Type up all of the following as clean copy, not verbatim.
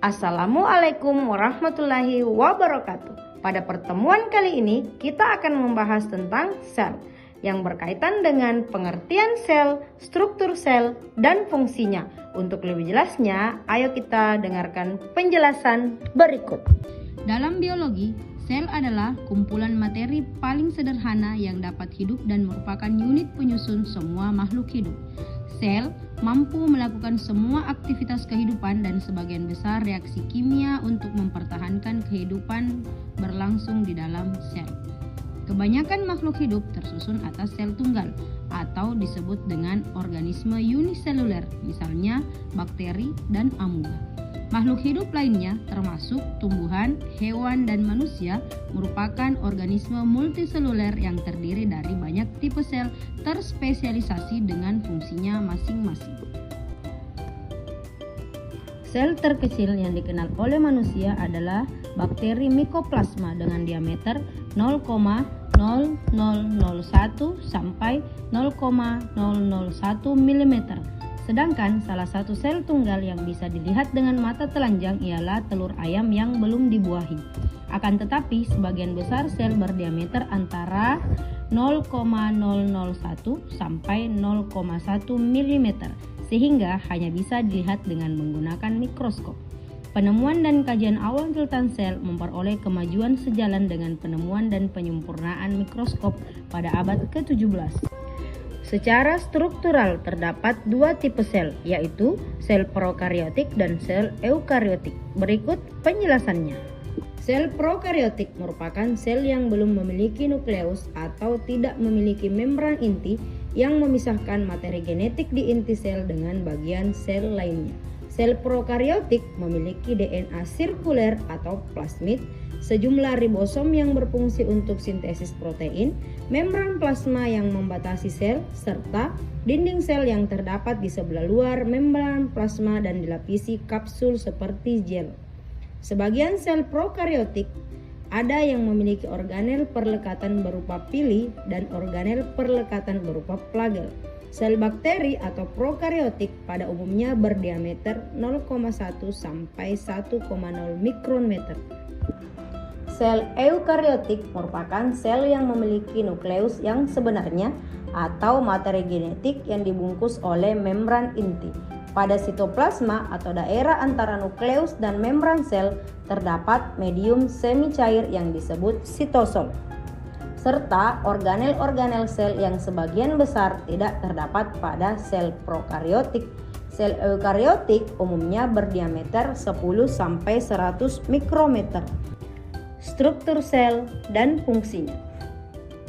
Assalamualaikum warahmatullahi wabarakatuh. Pada pertemuan kali ini kita akan membahas tentang sel yang berkaitan dengan pengertian sel, struktur sel, dan fungsinya. Untuk lebih jelasnya, ayo kita dengarkan penjelasan berikut. Dalam biologi, sel adalah kumpulan materi paling sederhana yang dapat hidup dan merupakan unit penyusun semua makhluk hidup. Sel mampu melakukan semua aktivitas kehidupan dan sebagian besar reaksi kimia untuk mempertahankan kehidupan berlangsung di dalam sel. Kebanyakan makhluk hidup tersusun atas sel tunggal atau disebut dengan organisme uniseluler, misalnya bakteri dan amuba. Makhluk hidup lainnya termasuk tumbuhan, hewan, dan manusia merupakan organisme multiseluler yang terdiri dari banyak tipe sel terspesialisasi dengan fungsinya masing-masing. Sel terkecil yang dikenal oleh manusia adalah bakteri Mycoplasma dengan diameter 0,0001 sampai 0,001 mm. Sedangkan salah satu sel tunggal yang bisa dilihat dengan mata telanjang ialah telur ayam yang belum dibuahi. Akan tetapi sebagian besar sel berdiameter antara 0,001 sampai 0,1 mm sehingga hanya bisa dilihat dengan menggunakan mikroskop. Penemuan dan kajian awal tentang sel memperoleh kemajuan sejalan dengan penemuan dan penyempurnaan mikroskop pada abad ke-17. Secara struktural terdapat dua tipe sel, yaitu sel prokariotik dan sel eukariotik. Berikut penjelasannya. Sel prokariotik merupakan sel yang belum memiliki nukleus atau tidak memiliki membran inti yang memisahkan materi genetik di inti sel dengan bagian sel lainnya. Sel prokariotik memiliki DNA sirkuler atau plasmid, sejumlah ribosom yang berfungsi untuk sintesis protein, membran plasma yang membatasi sel, serta dinding sel yang terdapat di sebelah luar membran plasma dan dilapisi kapsul seperti gel. Sebagian sel prokariotik ada yang memiliki organel perlekatan berupa pili dan organel perlekatan berupa flagel. Sel bakteri atau prokariotik pada umumnya berdiameter 0,1 sampai 1,0 mikrometer. Sel eukariotik merupakan sel yang memiliki nukleus yang sebenarnya atau materi genetik yang dibungkus oleh membran inti. Pada sitoplasma atau daerah antara nukleus dan membran sel terdapat medium semi cair yang disebut sitosol, serta organel-organel sel yang sebagian besar tidak terdapat pada sel prokariotik. Sel eukariotik umumnya berdiameter 10 sampai 100 mikrometer. Struktur sel dan fungsinya.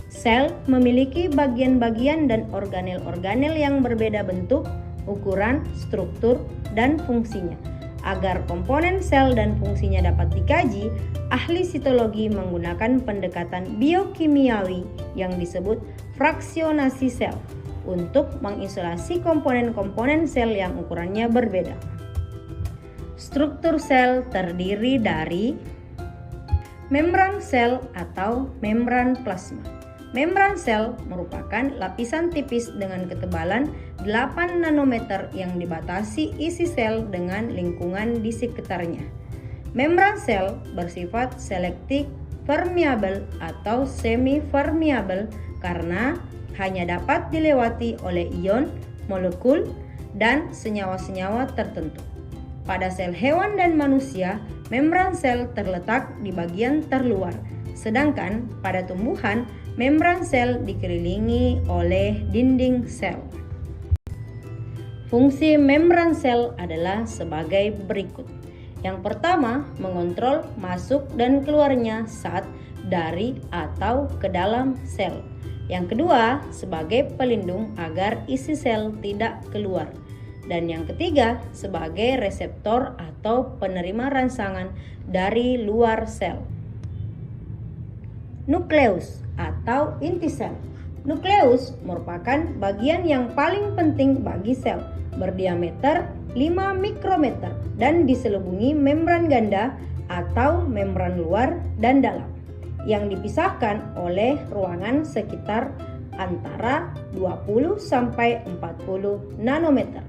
Sel memiliki bagian-bagian dan organel-organel yang berbeda bentuk, ukuran, struktur, dan fungsinya. Agar komponen sel dan fungsinya dapat dikaji, ahli sitologi menggunakan pendekatan biokimiawi yang disebut fraksionasi sel untuk mengisolasi komponen-komponen sel yang ukurannya berbeda. Struktur sel terdiri dari membran sel atau membran plasma. Membran sel merupakan lapisan tipis dengan ketebalan 8 nanometer yang dibatasi isi sel dengan lingkungan di sekitarnya. Membran sel bersifat selektif permeabel atau semi-permeabel karena hanya dapat dilewati oleh ion, molekul, dan senyawa-senyawa tertentu. Pada sel hewan dan manusia, membran sel terletak di bagian terluar, sedangkan pada tumbuhan, membran sel dikelilingi oleh dinding sel. Fungsi membran sel adalah sebagai berikut. Yang pertama, mengontrol masuk dan keluarnya zat dari atau ke dalam sel. Yang kedua, sebagai pelindung agar isi sel tidak keluar. Dan yang ketiga, sebagai reseptor atau penerima rangsangan dari luar sel. Nukleus atau inti sel. Nukleus merupakan bagian yang paling penting bagi sel, berdiameter 5 mikrometer dan diselubungi membran ganda atau membran luar dan dalam yang dipisahkan oleh ruangan sekitar antara 20 sampai 40 nanometer.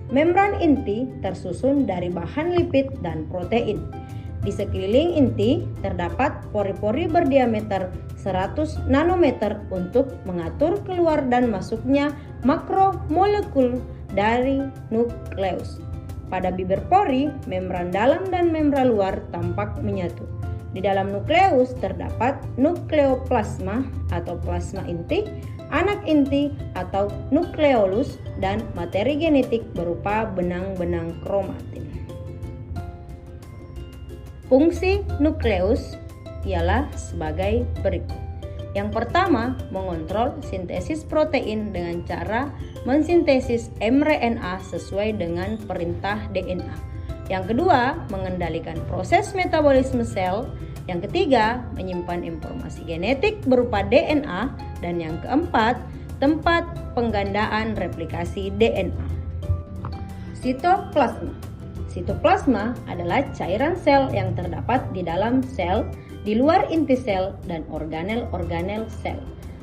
Membran inti tersusun dari bahan lipid dan protein. Di sekeliling inti terdapat pori-pori berdiameter 100 nanometer untuk mengatur keluar dan masuknya makromolekul dari nukleus. Pada bibir pori, membran dalam dan membran luar tampak menyatu. Di dalam nukleus terdapat nukleoplasma atau plasma inti, anak inti atau nukleolus, dan materi genetik berupa benang-benang kromatin. Fungsi nukleus ialah sebagai berikut. Yang pertama, mengontrol sintesis protein dengan cara mensintesis mRNA sesuai dengan perintah DNA. Yang kedua, mengendalikan proses metabolisme sel. Yang ketiga, menyimpan informasi genetik berupa DNA. Dan yang keempat, tempat penggandaan replikasi DNA. Sitoplasma. Sitoplasma adalah cairan sel yang terdapat di dalam sel, di luar inti sel, dan organel-organel sel.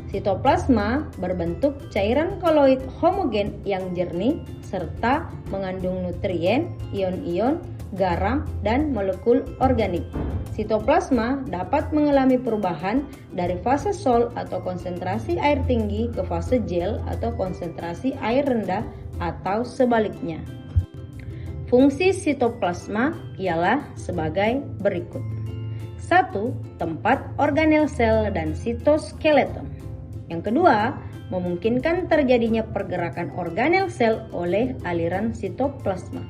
Sitoplasma berbentuk cairan koloid homogen yang jernih serta mengandung nutrien, ion-ion, garam, dan molekul organik. Sitoplasma dapat mengalami perubahan dari fase sol atau konsentrasi air tinggi ke fase gel atau konsentrasi air rendah atau sebaliknya. Fungsi sitoplasma ialah sebagai berikut. 1. Tempat organel sel dan sitoskeleton. Yang kedua, memungkinkan terjadinya pergerakan organel sel oleh aliran sitoplasma.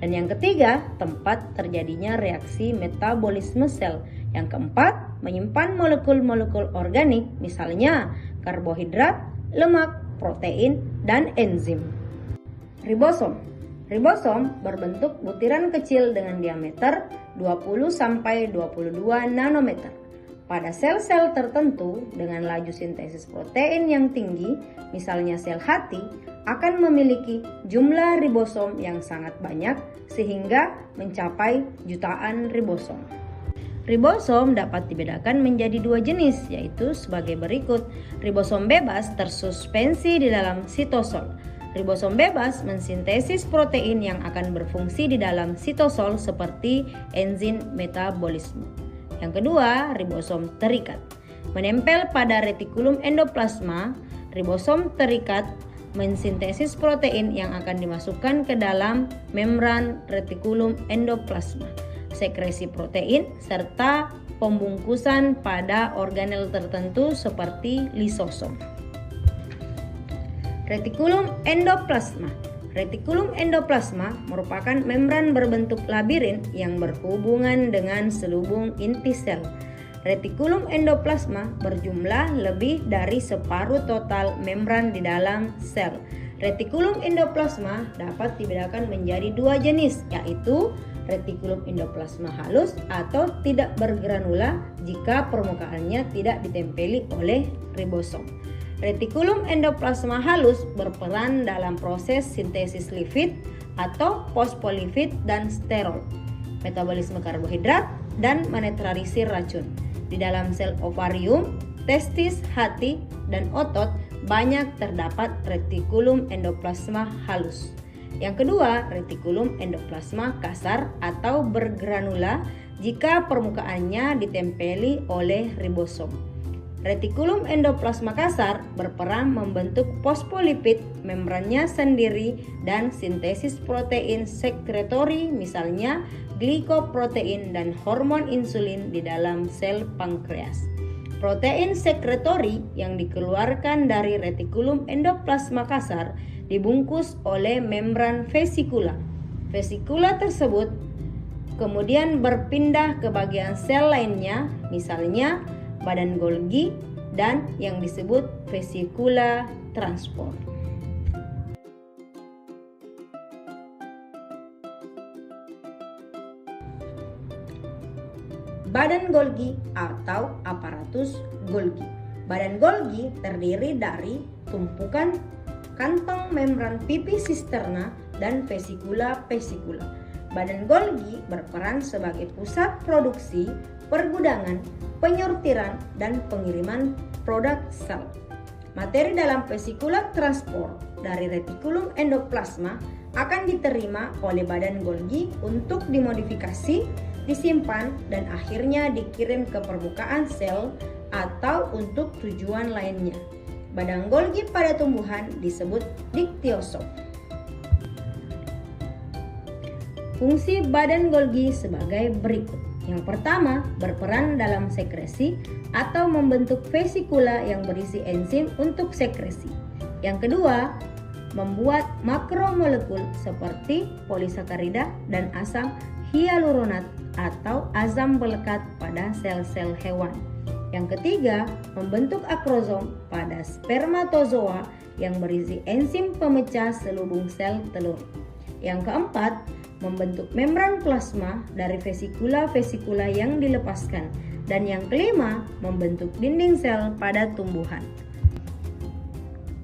Dan yang ketiga, tempat terjadinya reaksi metabolisme sel. Yang keempat, menyimpan molekul-molekul organik, misalnya karbohidrat, lemak, protein, dan enzim. Ribosom. Ribosom berbentuk butiran kecil dengan diameter 20-22 nanometer. Pada sel-sel tertentu dengan laju sintesis protein yang tinggi, misalnya sel hati, akan memiliki jumlah ribosom yang sangat banyak sehingga mencapai jutaan ribosom. Ribosom dapat dibedakan menjadi dua jenis, yaitu sebagai berikut. Ribosom bebas tersuspensi di dalam sitosol. Ribosom bebas mensintesis protein yang akan berfungsi di dalam sitosol seperti enzim metabolisme. Yang kedua, ribosom terikat. Menempel pada retikulum endoplasma, ribosom terikat mensintesis protein yang akan dimasukkan ke dalam membran retikulum endoplasma, sekresi protein, serta pembungkusan pada organel tertentu seperti lisosom. Retikulum endoplasma. Retikulum endoplasma merupakan membran berbentuk labirin yang berhubungan dengan selubung inti sel. Retikulum endoplasma berjumlah lebih dari separuh total membran di dalam sel. Retikulum endoplasma dapat dibedakan menjadi dua jenis, yaitu retikulum endoplasma halus atau tidak bergranula jika permukaannya tidak ditempeli oleh ribosom. Retikulum endoplasma halus berperan dalam proses sintesis lipid atau fosfolipid dan sterol, metabolisme karbohidrat, dan menetralisir racun. Di dalam sel ovarium, testis, hati, dan otot banyak terdapat retikulum endoplasma halus. Yang kedua, retikulum endoplasma kasar atau bergranula jika permukaannya ditempeli oleh ribosom. Retikulum endoplasma kasar berperan membentuk fosfolipid membrannya sendiri dan sintesis protein sekretori, misalnya glikoprotein dan hormon insulin di dalam sel pankreas. Protein sekretori yang dikeluarkan dari retikulum endoplasma kasar dibungkus oleh membran vesikula. Vesikula tersebut kemudian berpindah ke bagian sel lainnya, misalnya badan Golgi dan yang disebut vesikula transport. Badan Golgi atau aparatus Golgi. Badan Golgi terdiri dari tumpukan kantong membran pipi sisterna dan vesikula-vesikula. Badan Golgi berperan sebagai pusat produksi, pergudangan, penyortiran, dan pengiriman produk sel. Materi dalam vesikular transport dari retikulum endoplasma akan diterima oleh badan Golgi untuk dimodifikasi, disimpan, dan akhirnya dikirim ke permukaan sel atau untuk tujuan lainnya. Badan Golgi pada tumbuhan disebut diktiosom. Fungsi badan Golgi sebagai berikut. Yang pertama, berperan dalam sekresi atau membentuk vesikula yang berisi enzim untuk sekresi. Yang kedua, membuat makromolekul seperti polisakarida dan asam hyaluronat atau asam pelekat pada sel-sel hewan. Yang ketiga, membentuk akrosom pada spermatozoa yang berisi enzim pemecah selubung sel telur. Yang keempat, membentuk membran plasma dari vesikula-vesikula yang dilepaskan. Dan yang kelima, membentuk dinding sel pada tumbuhan.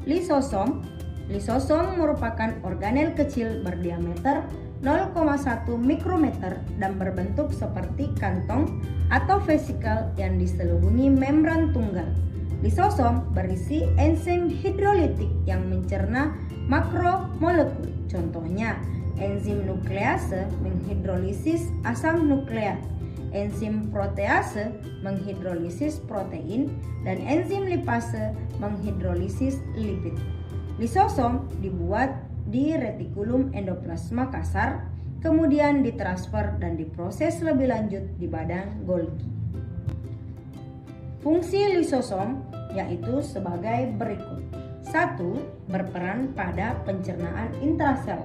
Lisosom. Lisosom merupakan organel kecil berdiameter 0,1 mikrometer dan berbentuk seperti kantong atau vesikel yang diselubungi membran tunggal. Lisosom berisi enzim hidrolitik yang mencerna makromolekul. Contohnya, enzim nuklease menghidrolisis asam nukleat, enzim protease menghidrolisis protein, dan enzim lipase menghidrolisis lipid. Lisosom dibuat di retikulum endoplasma kasar, kemudian ditransfer dan diproses lebih lanjut di badan Golgi. Fungsi lisosom yaitu sebagai berikut. 1. Berperan pada pencernaan intrasel.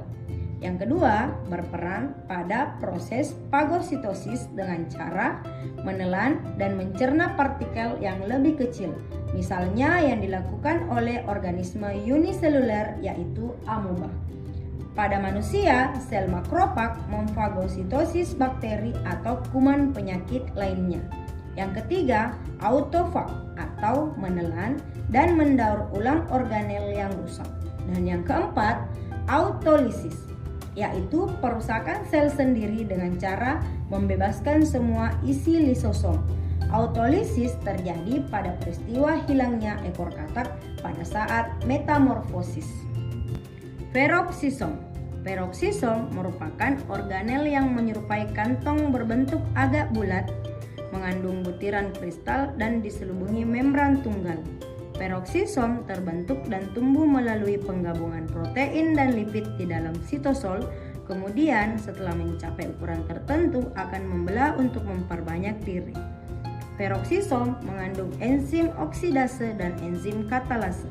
Yang kedua, berperan pada proses fagositosis dengan cara menelan dan mencerna partikel yang lebih kecil, misalnya yang dilakukan oleh organisme uniseluler yaitu amoeba. Pada manusia, sel makrofag memfagositosis bakteri atau kuman penyakit lainnya. Yang ketiga, autofag atau menelan dan mendaur ulang organel yang rusak. Dan yang keempat, autolisis, yaitu perusakan sel sendiri dengan cara membebaskan semua isi lisosom. Autolisis terjadi pada peristiwa hilangnya ekor katak pada saat metamorfosis. Peroksisom. Peroksisom merupakan organel yang menyerupai kantong berbentuk agak bulat, mengandung butiran kristal dan diselubungi membran tunggal. Peroksisom terbentuk dan tumbuh melalui penggabungan protein dan lipid di dalam sitosol, kemudian setelah mencapai ukuran tertentu akan membelah untuk memperbanyak diri. Peroksisom mengandung enzim oksidase dan enzim katalase.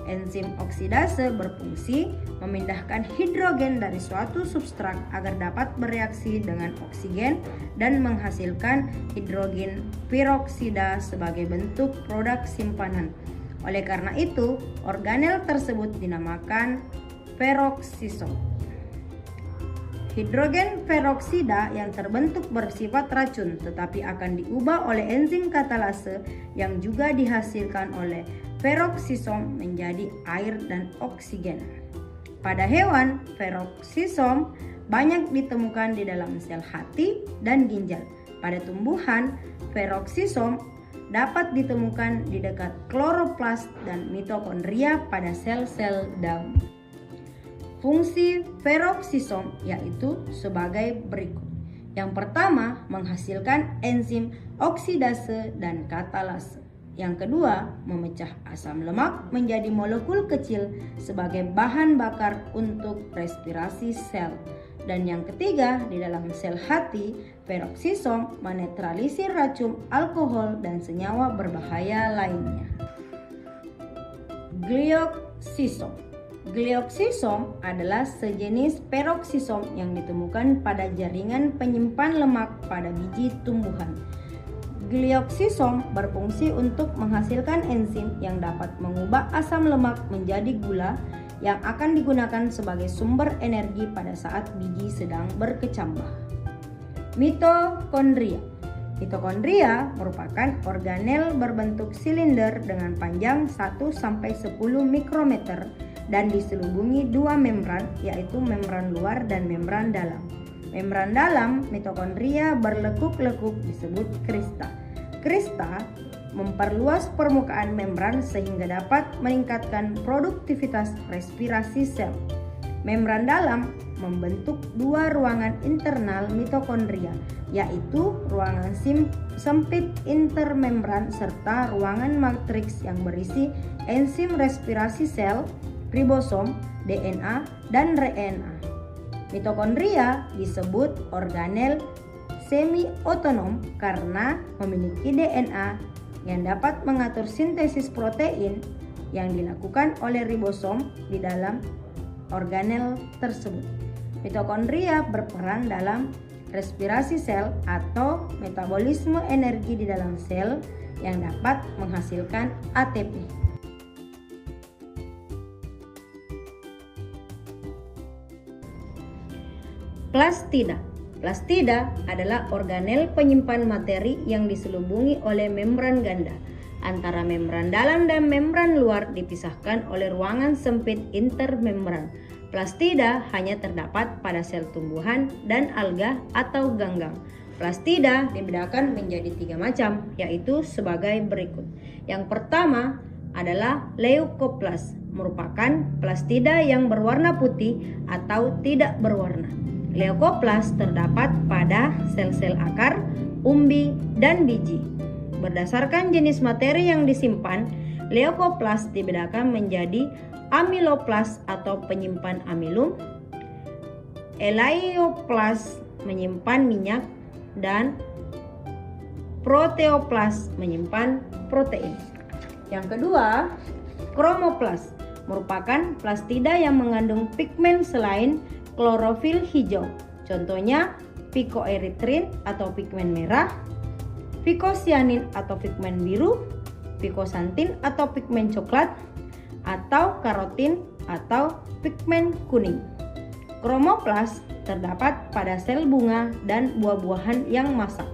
Enzim oksidase berfungsi memindahkan hidrogen dari suatu substrat agar dapat bereaksi dengan oksigen dan menghasilkan hidrogen peroksida sebagai bentuk produk simpanan. Oleh karena itu, organel tersebut dinamakan peroksisom. Hidrogen peroksida yang terbentuk bersifat racun tetapi akan diubah oleh enzim katalase yang juga dihasilkan oleh peroksisom menjadi air dan oksigen. Pada hewan, peroksisom banyak ditemukan di dalam sel hati dan ginjal. Pada tumbuhan, peroksisom dapat ditemukan di dekat kloroplas dan mitokondria pada sel-sel daun. Fungsi peroksisom yaitu sebagai berikut. Yang pertama, menghasilkan enzim oksidase dan katalase. Yang kedua, memecah asam lemak menjadi molekul kecil sebagai bahan bakar untuk respirasi sel. Dan yang ketiga, di dalam sel hati, peroksisom menetralisir racun, alkohol, dan senyawa berbahaya lainnya. Glioksisom. Glioksisom adalah sejenis peroksisom yang ditemukan pada jaringan penyimpan lemak pada biji tumbuhan. Glioksisom berfungsi untuk menghasilkan enzim yang dapat mengubah asam lemak menjadi gula yang akan digunakan sebagai sumber energi pada saat biji sedang berkecambah. Mitokondria. Mitokondria merupakan organel berbentuk silinder dengan panjang 1-10 mikrometer dan diselubungi dua membran, yaitu membran luar dan membran dalam. Membran dalam mitokondria berlekuk-lekuk disebut krista. Krista memperluas permukaan membran sehingga dapat meningkatkan produktivitas respirasi sel. Membran dalam membentuk dua ruangan internal mitokondria, yaitu ruangan sempit intermembran serta ruangan matriks yang berisi enzim respirasi sel, ribosom, DNA, dan RNA. Mitokondria disebut organel semi-otonom karena memiliki DNA yang dapat mengatur sintesis protein yang dilakukan oleh ribosom di dalam organel tersebut. Mitokondria berperan dalam respirasi sel atau metabolisme energi di dalam sel yang dapat menghasilkan ATP. Plastida. Plastida adalah organel penyimpan materi yang diselubungi oleh membran ganda. Antara membran dalam dan membran luar dipisahkan oleh ruangan sempit intermembran. Plastida hanya terdapat pada sel tumbuhan dan alga atau ganggang. Plastida dibedakan menjadi 3 macam, yaitu sebagai berikut. Yang pertama adalah leukoplas, merupakan plastida yang berwarna putih atau tidak berwarna. Leukoplas terdapat pada sel-sel akar, umbi, dan biji. Berdasarkan jenis materi yang disimpan, leukoplas dibedakan menjadi amiloplas atau penyimpan amilum, elaioplas menyimpan minyak, dan proteoplas menyimpan protein. Yang kedua, kromoplas merupakan plastida yang mengandung pigmen selain klorofil hijau. Contohnya picoerythrin atau pigmen merah, phycocyanin atau pigmen biru, phycoxanthin atau pigmen coklat, atau karotin atau pigmen kuning. Kromoplas terdapat pada sel bunga dan buah-buahan yang masak.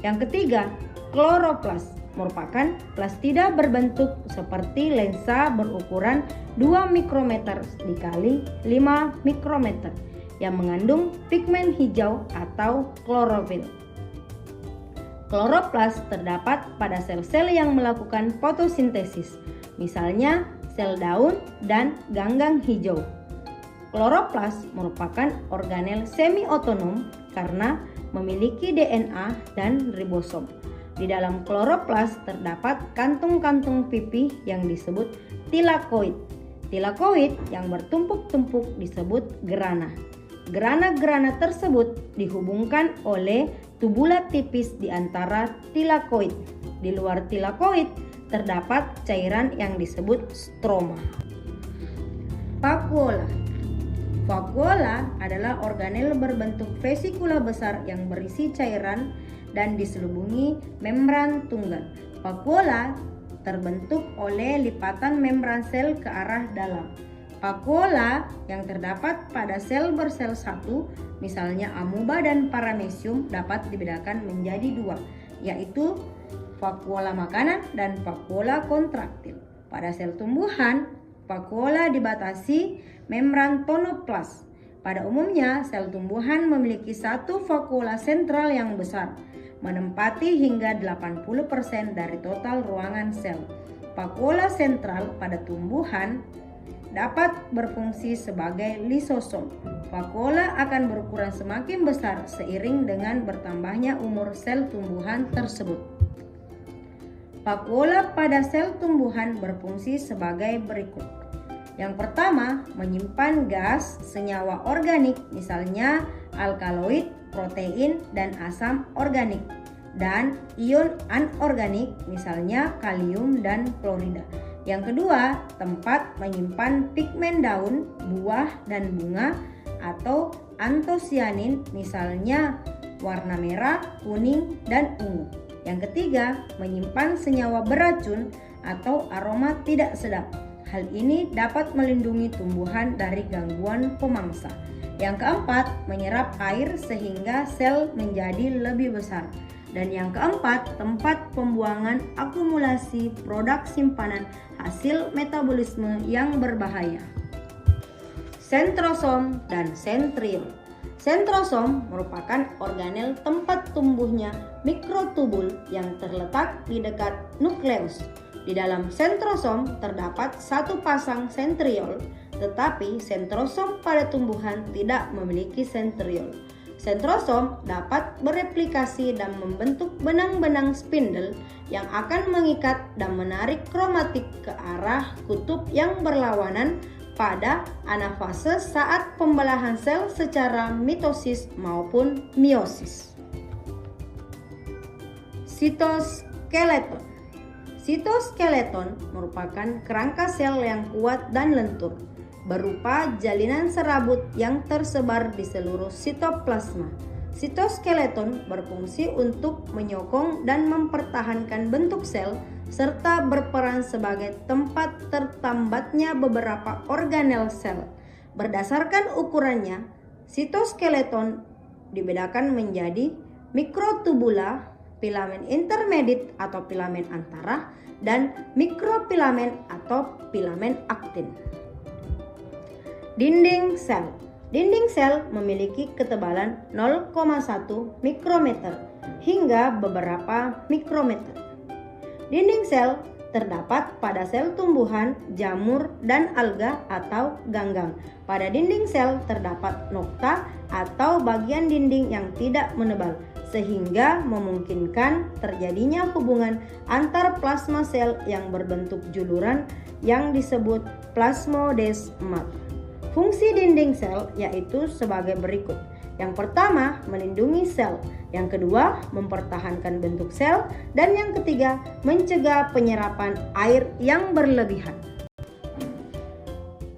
Yang ketiga, kloroplas merupakan plastida berbentuk seperti lensa berukuran 2 mikrometer dikali 5 mikrometer yang mengandung pigmen hijau atau klorofil. Kloroplas terdapat pada sel-sel yang melakukan fotosintesis, misalnya sel daun dan ganggang hijau. Kloroplas merupakan organel semi-otonom karena memiliki DNA dan ribosom. Di dalam kloroplas terdapat kantung-kantung pipih yang disebut tilakoid. Tilakoid yang bertumpuk-tumpuk disebut grana. Grana-grana tersebut dihubungkan oleh tubula tipis di antara tilakoid. Di luar tilakoid terdapat cairan yang disebut stroma. Vakuola. Vakuola adalah organel berbentuk vesikula besar yang berisi cairan dan diselubungi membran tunggal. Vakuola terbentuk oleh lipatan membran sel ke arah dalam. Vakuola yang terdapat pada sel bersel satu, misalnya amoeba dan paramecium, dapat dibedakan menjadi 2, yaitu vakuola makanan dan vakuola kontraktil. Pada sel tumbuhan, vakuola dibatasi membran tonoplas. Pada umumnya, sel tumbuhan memiliki satu vakuola sentral yang besar, menempati hingga 80% dari total ruangan sel. Vakuola sentral pada tumbuhan dapat berfungsi sebagai lisosom. Vakuola akan berukuran semakin besar seiring dengan bertambahnya umur sel tumbuhan tersebut. Vakuola pada sel tumbuhan berfungsi sebagai berikut. Yang pertama, menyimpan gas senyawa organik, misalnya alkaloid, protein, dan asam organik, dan ion anorganik, misalnya kalium dan klorida. Yang kedua, tempat menyimpan pigmen daun, buah, dan bunga, atau antosianin, misalnya warna merah, kuning, dan ungu. Yang ketiga, menyimpan senyawa beracun atau aroma tidak sedap. Hal ini dapat melindungi tumbuhan dari gangguan pemangsa. Yang keempat, menyerap air sehingga sel menjadi lebih besar. Dan yang keempat, tempat pembuangan akumulasi produk simpanan hasil metabolisme yang berbahaya. Sentrosom dan sentriol. Sentrosom merupakan organel tempat tumbuhnya mikrotubul yang terletak di dekat nukleus. Di dalam sentrosom terdapat satu pasang sentriol, tetapi sentrosom pada tumbuhan tidak memiliki sentriol. Sentrosom dapat bereplikasi dan membentuk benang-benang spindle yang akan mengikat dan menarik kromatik ke arah kutub yang berlawanan pada anafase saat pembelahan sel secara mitosis maupun meiosis. Sitoskeleton. Sitoskeleton merupakan kerangka sel yang kuat dan lentur, berupa jalinan serabut yang tersebar di seluruh sitoplasma. Sitoskeleton berfungsi untuk menyokong dan mempertahankan bentuk sel serta berperan sebagai tempat tertambatnya beberapa organel sel. Berdasarkan ukurannya, sitoskeleton dibedakan menjadi mikrotubula, filamen intermediate atau filamen antara, dan mikrofilamen atau filamen aktin. Dinding sel. Dinding sel memiliki ketebalan 0,1 mikrometer hingga beberapa mikrometer. Dinding sel terdapat pada sel tumbuhan, jamur, dan alga atau ganggang. Pada dinding sel terdapat nokta atau bagian dinding yang tidak menebal, sehingga memungkinkan terjadinya hubungan antar plasma sel yang berbentuk juluran yang disebut plasmodesmat. Fungsi dinding sel yaitu sebagai berikut. Yang pertama, melindungi sel. Yang kedua, mempertahankan bentuk sel. Dan yang ketiga, mencegah penyerapan air yang berlebihan.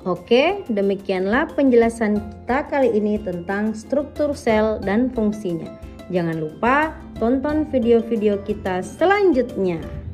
Oke, demikianlah penjelasan kita kali ini tentang struktur sel dan fungsinya. Jangan lupa tonton video-video kita selanjutnya.